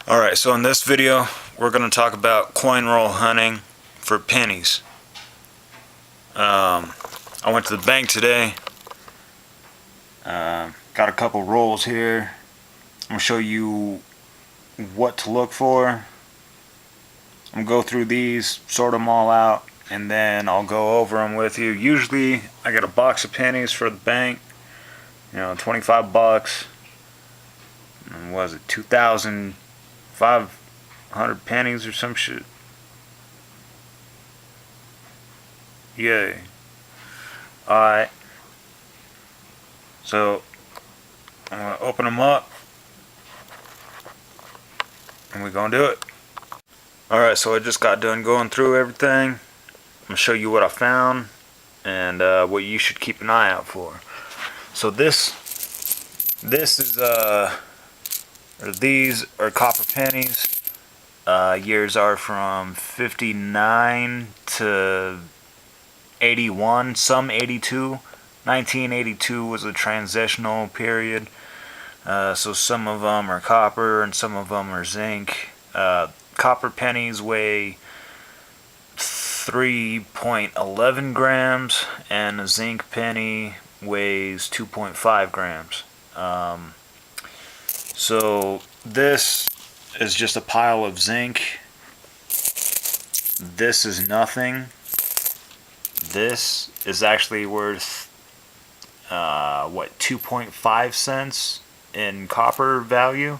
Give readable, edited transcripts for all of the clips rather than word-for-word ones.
Alright, so in this video we're going to talk about coin roll hunting for pennies. I went to the bank today, got a couple rolls here. I'm going to show you what to look for. I'm going to go through these, sort them all out, and then I'll go over them with you. Usually I get a box of pennies for the bank, 25 bucks. And what was it, 2,500 pennies or some shit. Yay. Alright. So, I'm going to open them up. And we're going to do it. Alright, so I just got done going through everything. I'm going to show you what I found. And what you should keep an eye out for. So this is, these are copper pennies. Years are from 59 to 81, some 82. 1982 was a transitional period. So some of them are copper and some of them are zinc. Copper pennies weigh 3.11 grams and a zinc penny weighs 2.5 grams. So this is just a pile of zinc. This is nothing. This is actually worth 2.5 cents in copper value.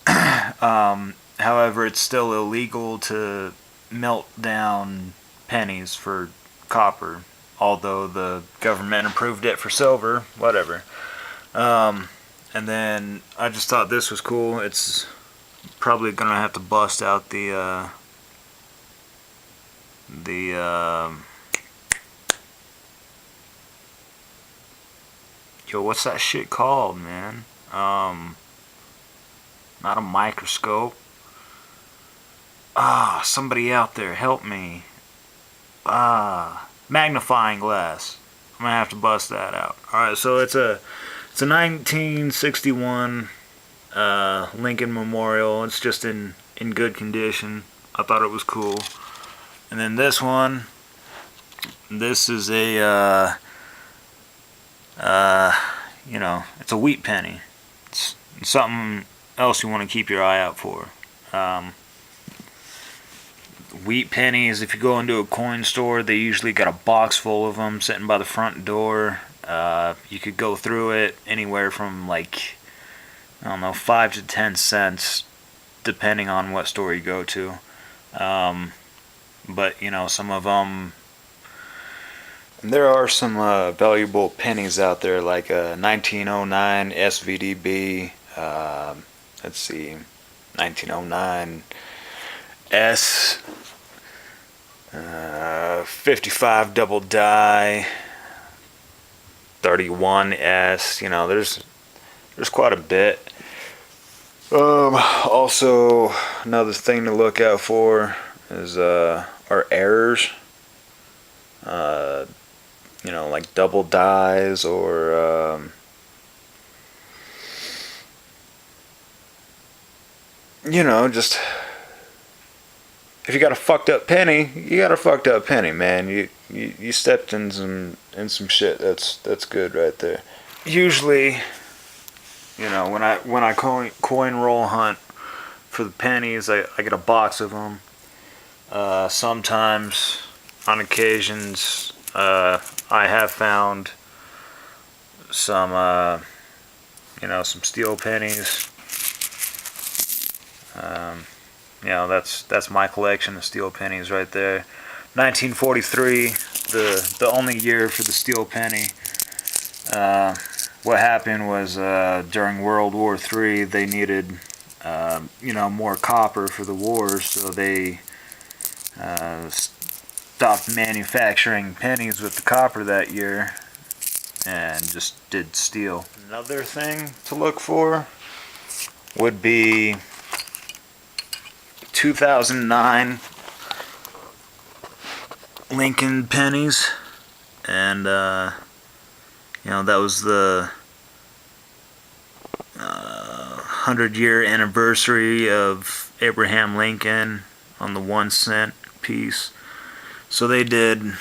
However, it's still illegal to melt down pennies for copper, although the government approved it for silver. Whatever. And then I just thought this was cool. It's probably gonna have to bust out the yo, what's that shit called, man? Not a microscope. Somebody out there, help me. Magnifying glass. I'm gonna have to bust that out. Alright, so it's a 1961 Lincoln Memorial. It's just in good condition. I thought it was cool. And then this one, this is a it's a wheat penny. It's something else you want to keep your eye out for. Wheat pennies, if you go into a coin store, they usually got a box full of them sitting by the front door. You could go through it anywhere from 5 to 10 cents, depending on what store you go to. But some of them, there are some valuable pennies out there, like a 1909 SVDB. Let's see, 1909 S, 55 double die, 31S. There's quite a bit. Also, another thing to look out for is our errors. Like double dies or just if you got a fucked up penny, you got a fucked up penny, man. You stepped in some shit that's good right there. Usually, when I coin roll hunt for the pennies, I get a box of them. Sometimes, on occasions, I have found some some steel pennies. That's my collection of steel pennies right there. 1943, the only year for the steel penny. What happened was during World War III, they needed more copper for the wars, so they stopped manufacturing pennies with the copper that year and just did steel. Another thing to look for would be 2009 Lincoln pennies, and that was the 100-year anniversary of Abraham Lincoln on the 1 cent piece. So they did.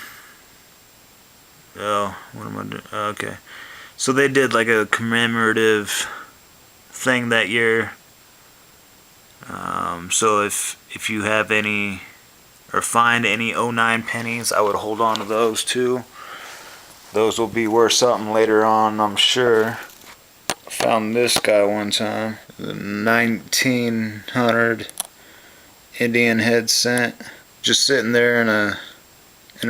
Oh, what am I doing? Okay. So they did like a commemorative thing that year. So if you have any or find any '09 pennies, I would hold on to those too. Those will be worth something later on, I'm sure. I found this guy one time, the 1900 Indian head cent, just sitting there in a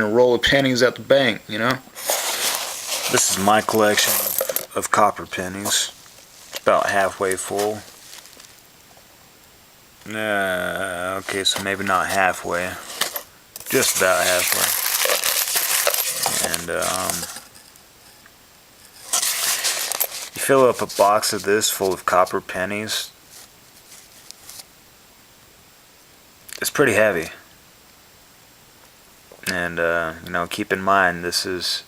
roll of pennies at the bank, you know. This is my collection of copper pennies. It's about halfway full. Okay, so maybe not halfway, just about halfway. And you fill up a box of this full of copper pennies. It's pretty heavy. And you know, keep in mind this is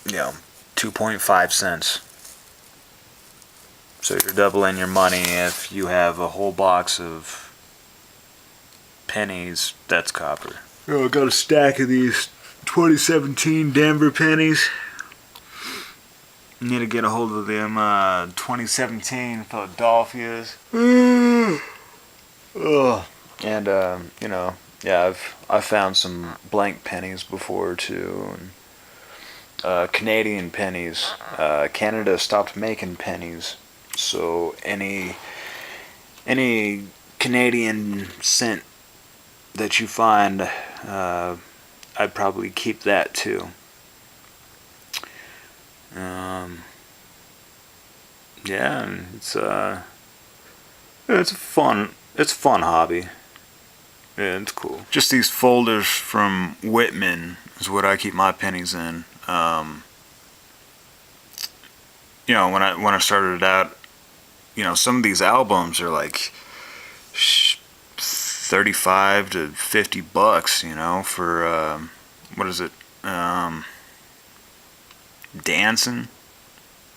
you know, 2.5 cents. So you're doubling your money if you have a whole box of pennies that's copper. Oh, I got a stack of these 2017 Denver pennies. Need to get a hold of them 2017 Philadelphia's. And you know, yeah, I've found some blank pennies before too, and Canadian pennies. Canada stopped making pennies. So any Canadian cent that you find, I'd probably keep that too. Yeah, it's a fun hobby. Yeah, it's cool. Just these folders from Whitman is what I keep my pennies in. You know, when I started out, you know, some of these albums are like $35 to $50, you know, for what is it? Danson.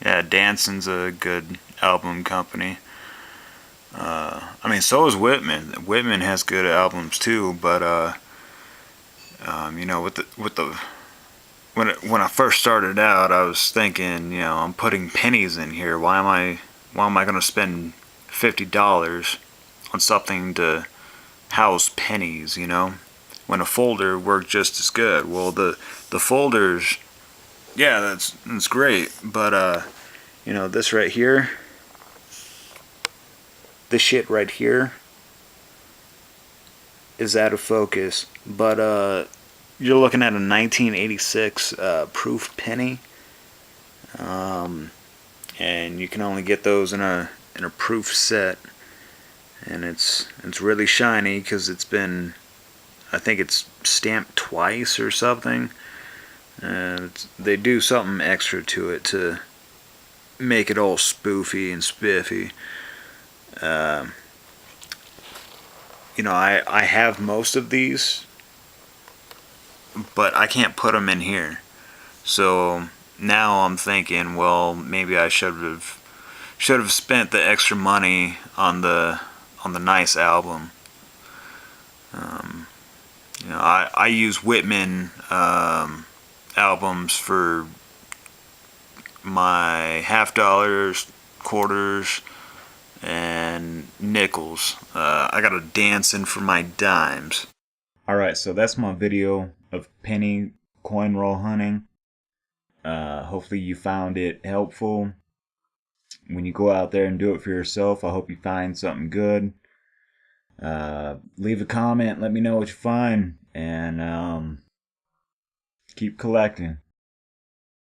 Yeah, Danson's a good album company. I mean, so is Whitman. Whitman has good albums too, but you know, when I first started out, I was thinking, you know, I'm putting pennies in here. Why am I going to spend $50 on something to house pennies? You know, when a folder worked just as good. Well, the folders, yeah, that's great, but you know, this right here, this shit right here is out of focus, but you're looking at a 1986 proof penny, and you can only get those in a proof set, and it's really shiny because it's been, I think it's stamped twice or something. They do something extra to it to make it all spoofy and spiffy. You know, I have most of these, but I can't put them in here. So now I'm thinking, well, maybe I should have spent the extra money on the nice album. You know, I use Whitman albums for my $50, quarters, and nickels. I got a Danson for my dimes. Alright, so that's my video of penny coin roll hunting. Hopefully you found it helpful. When you go out there and do it for yourself, I hope you find something good. Leave a comment, let me know what you find, and keep collecting.